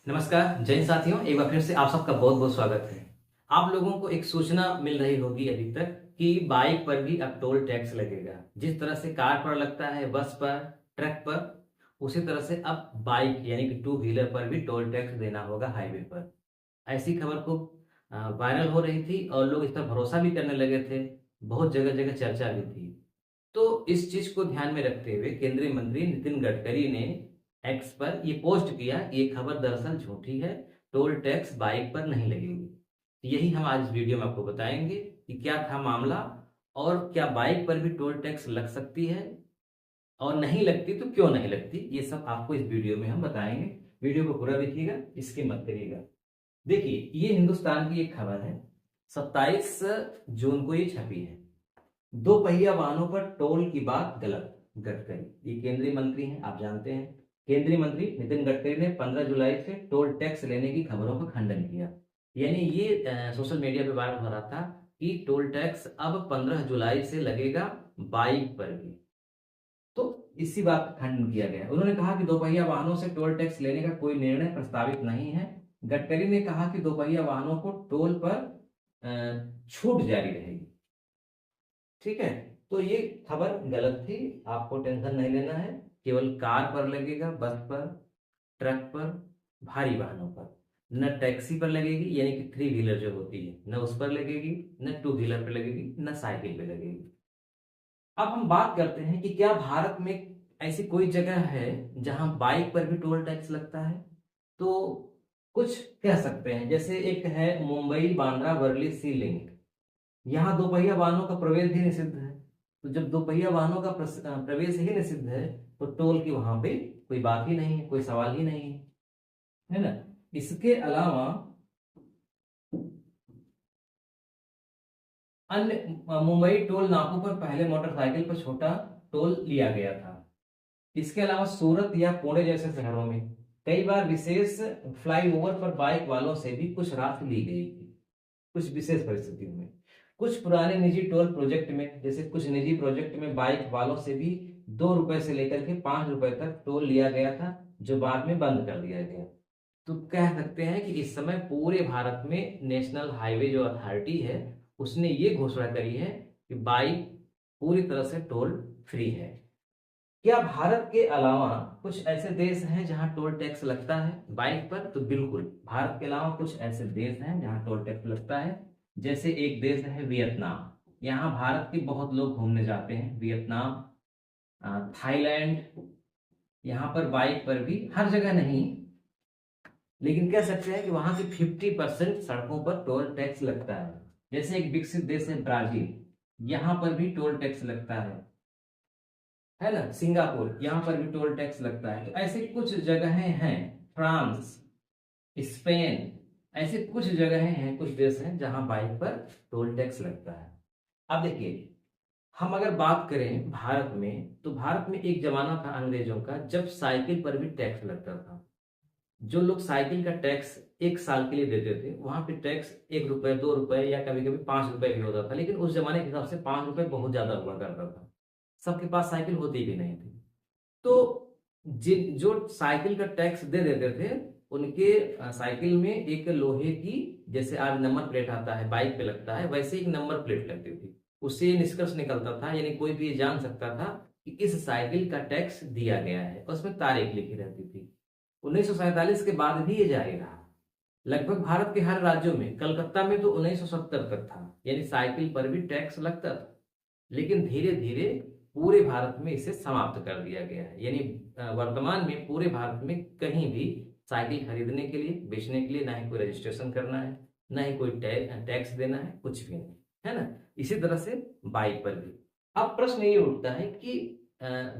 नमस्कार जय हिंद साथियों, एक बार फिर से आप सबका बहुत बहुत स्वागत है। आप लोगों को एक सूचना मिल रही होगी अभी तक कि बाइक पर भी अब टोल टैक्स लगेगा। जिस तरह से कार पर लगता है, बस पर, ट्रक पर, उसी तरह से अब बाइक यानी कि टू व्हीलर पर भी टोल टैक्स देना होगा हाईवे पर। ऐसी खबर को वायरल हो रही थी और लोग इस पर भरोसा भी करने लगे थे। बहुत जगह जगह चर्चा भी थी। तो इस चीज को ध्यान में रखते हुए केंद्रीय मंत्री नितिन गडकरी ने एक्स पर ये पोस्ट किया कि ये खबर दरअसल झूठी है, टोल टैक्स बाइक पर नहीं लगेगी। तो यही हम आज इस वीडियो में आपको बताएंगे कि क्या था मामला और क्या बाइक पर भी टोल टैक्स लग सकती है, और नहीं लगती तो क्यों नहीं लगती, ये सब आपको इस वीडियो में हम बताएंगे। वीडियो को पूरा देखिएगा, स्किप मत करिएगा। देखिए, ये हिंदुस्तान की एक खबर है, 27 जून को ये छपी है। दो पहिया वाहनों पर टोल की बात गलत, गडकरी। ये केंद्रीय मंत्री हैं, आप जानते हैं। केंद्रीय मंत्री नितिन गडकरी ने 15 जुलाई से टोल टैक्स लेने की खबरों का खंडन किया। यानी ये सोशल मीडिया पे वायरल हो रहा था कि टोल टैक्स अब 15 जुलाई से लगेगा बाइक पर भी। तो इसी बात का खंडन किया गया। उन्होंने कहा कि दोपहिया वाहनों से टोल टैक्स लेने का कोई निर्णय प्रस्तावित नहीं है। गडकरी ने कहा कि दोपहिया वाहनों को टोल पर छूट जारी रहेगी। ठीक है, तो ये खबर गलत थी, आपको टेंशन नहीं लेना है। केवल कार पर लगेगा, बस पर, ट्रक पर, भारी वाहनों पर। न टैक्सी पर लगेगी यानी कि थ्री व्हीलर जो होती है, न उस पर लगेगी, न टू व्हीलर पर लगेगी, न साइकिल पे लगेगी। अब हम बात करते हैं कि क्या भारत में ऐसी कोई जगह है जहां बाइक पर भी टोल टैक्स लगता है। तो कुछ कह सकते हैं, जैसे एक है मुंबई बांद्रा वर्ली सी लिंक। यहाँ दोपहिया वाहनों का प्रवेश भी निषिद्ध है। तो जब दोपहिया वाहनों का प्रवेश ही निषिद्ध है तो टोल की वहां पे कोई बात ही नहीं है, कोई सवाल ही नहीं है ना। इसके अलावा अन्य मुंबई टोल नाकों पर पहले मोटरसाइकिल पर छोटा टोल लिया गया था। इसके अलावा सूरत या पुणे जैसे शहरों में कई बार विशेष फ्लाईओवर पर बाइक वालों से भी कुछ राशि ली गई थी, कुछ विशेष परिस्थितियों में। कुछ पुराने निजी टोल प्रोजेक्ट में, जैसे कुछ निजी प्रोजेक्ट में बाइक वालों से भी 2 रुपए से लेकर के 5 रुपए तक टोल लिया गया था, जो बाद में बंद कर दिया गया। तो कह सकते हैं कि इस समय पूरे भारत में नेशनल हाईवे जो अथॉरिटी है उसने ये घोषणा करी है कि बाइक पूरी तरह से टोल फ्री है। क्या भारत के अलावा कुछ ऐसे देश हैं जहां टोल टैक्स लगता है बाइक पर? तो बिल्कुल, भारत के अलावा कुछ ऐसे देश हैं जहां टोल टैक्स लगता है। जैसे एक देश है वियतनाम। यहाँ भारत के बहुत लोग घूमने जाते हैं। वियतनाम, थाईलैंड, यहाँ पर बाइक पर भी, हर जगह नहीं, लेकिन कह सकते हैं कि वहां की 50% सड़कों पर टोल टैक्स लगता है। जैसे एक विकसित देश है ब्राजील, यहाँ पर भी टोल टैक्स लगता है ना। सिंगापुर, यहाँ पर भी टोल टैक्स लगता है। तो ऐसे कुछ जगहें हैं, फ्रांस, स्पेन, ऐसे कुछ जगहें हैं, कुछ देश हैं जहां बाइक पर टोल टैक्स लगता है। अब देखिए, हम अगर बात करें भारत में, तो भारत में एक जमाना था अंग्रेजों का जब साइकिल पर भी टैक्स लगता था। जो लोग साइकिल का टैक्स 1 साल के लिए देते थे, वहां पे टैक्स 1 रुपए, 2 रुपए या कभी कभी 5 रुपए भी होता था। लेकिन उस जमाने के हिसाब से 5 रुपए बहुत ज्यादा हुआ करता था। सबके पास साइकिल होती भी नहीं थी। तो जिन जो साइकिल का टैक्स दे देते थे, उनके साइकिल में एक लोहे की, जैसे आज नंबर प्लेट आता है बाइक पे लगता है, वैसे एक नंबर प्लेट लगती थी। उससे ये निष्कर्ष निकलता था, यानी कोई भी ये जान सकता था कि इस साइकिल का टैक्स दिया गया है। उसमें तारीख लिखी रहती थी। 1947 के बाद भी ये जारी रहा। लगभग भारत के हर राज्यों में, कलकत्ता में तो 1970 तक था, यानी साइकिल पर भी टैक्स लगता था। लेकिन धीरे धीरे पूरे भारत में इसे समाप्त कर दिया गया है। यानी वर्तमान में पूरे भारत में कहीं भी साइकिल खरीदने के लिए, बेचने के लिए ना ही कोई रजिस्ट्रेशन करना है, ना ही कोई टैक्स देना है, कुछ भी नहीं, है ना। इसी तरह से बाइक पर भी। अब प्रश्न ये उठता है कि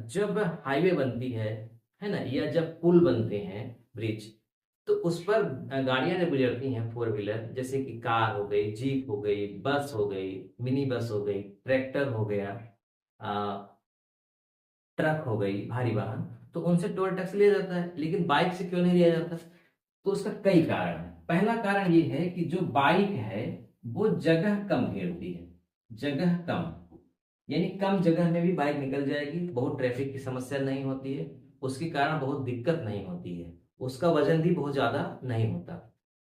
जब हाईवे बनती है ना, या जब पुल बनते हैं, ब्रिज, तो उस पर गाड़ियां जब गुजरती हैं, फोर व्हीलर, जैसे कि कार हो गई, जीप हो गई, बस हो गई, मिनी बस हो गई, ट्रैक्टर हो गया, आ, ट्रक हो गई, भारी वाहन, तो उनसे टोल टैक्स लिया जाता है। लेकिन बाइक से क्यों नहीं लिया जाता? तो उसका कई कारण है। पहला कारण ये है कि जो बाइक है वो जगह कम घेरती है। जगह कम, यानी कम जगह में भी बाइक निकल जाएगी, बहुत ट्रैफिक की समस्या नहीं होती है, उसके कारण बहुत दिक्कत नहीं होती है। उसका वजन भी बहुत ज्यादा नहीं होता,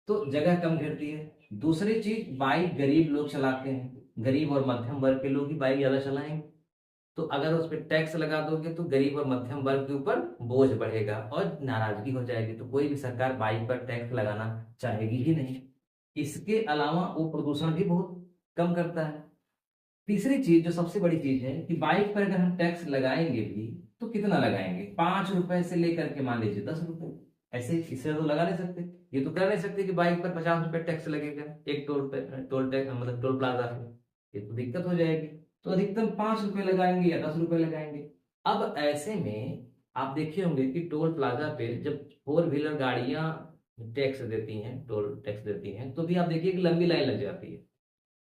तो जगह कम घेरती है। दूसरी चीज, बाइक गरीब लोग चलाते हैं, गरीब और मध्यम वर्ग के लोग ही बाइक ज्यादा चलाएंगे। तो अगर उस पर टैक्स लगा दोगे तो गरीब और मध्यम वर्ग के ऊपर बोझ बढ़ेगा और नाराजगी हो जाएगी, तो कोई भी सरकार बाइक पर टैक्स लगाना चाहेगी ही नहीं। इसके अलावा वो प्रदूषण भी बहुत कम करता है। तीसरी चीज जो सबसे बड़ी चीज है कि बाइक पर अगर हम टैक्स लगाएंगे भी तो कितना लगाएंगे, 5 रुपए से लेकर के मान लीजिए 10 रुपए, ऐसे इससे तो लगा नहीं सकते। ये तो कर नहीं सकते कि बाइक पर 50 रुपए टैक्स लगेगा एक टोल पे, टोल टैक्स मतलब टोल प्लाजा पे, ये तो दिक्कत हो जाएगी। तो अधिकतम 5 रुपए लगाएंगे या 10 रुपए लगाएंगे। अब ऐसे में आप देखे होंगे कि टोल प्लाजा पे जब 4 व्हीलर गाड़ियां टैक्स देती हैं, टोल टैक्स देती हैं, तो भी आप देखिए कि लंबी लाइन लग जाती है।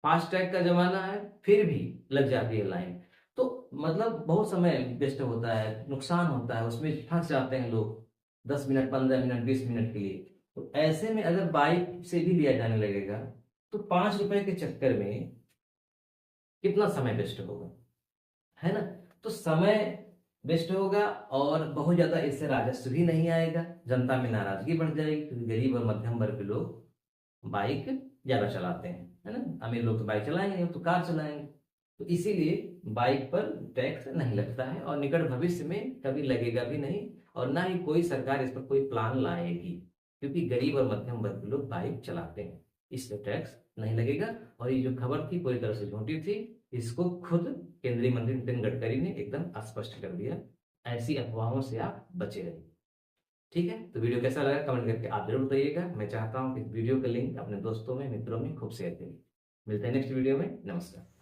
फास्टैग का जमाना है फिर भी लग जाती है लाइन, तो मतलब बहुत समय वेस्ट होता है, नुकसान होता है, उसमें फंस जाते हैं लोग 10 मिनट, 15 मिनट, 20 मिनट के लिए। तो ऐसे में अगर बाइक से भी लिया जाने लगेगा तो 5 रुपए के चक्कर में कितना समय वेस्ट होगा, है ना। तो समय वेस्ट होगा और बहुत ज्यादा इससे राजस्व भी नहीं आएगा, जनता में नाराजगी बढ़ जाएगी क्योंकि गरीब और मध्यम वर्ग के लोग बाइक ज्यादा चलाते हैं, है ना। अमीर लोग तो बाइक चलाएंगे नहीं, वो तो कार चलाएंगे। तो इसीलिए बाइक पर टैक्स नहीं लगता है और निकट भविष्य में कभी लगेगा भी नहीं, और ना ही कोई सरकार इस पर कोई प्लान लाएगी, क्योंकि गरीब और मध्यम वर्ग के लोग बाइक चलाते हैं, इसलिए टैक्स नहीं लगेगा। और ये जो खबर थी पूरी तरह से झूठी थी, इसको खुद केंद्रीय मंत्री नितिन गडकरी ने एकदम स्पष्ट कर दिया। ऐसी अफवाहों से आप बचे रहिए। ठीक है, तो वीडियो कैसा लगा कमेंट करके आप जरूर बताइएगा। मैं चाहता हूँ कि इस वीडियो का लिंक अपने दोस्तों में, मित्रों में खूब शेयर करिए। मिलते हैं नेक्स्ट वीडियो में। नमस्कार।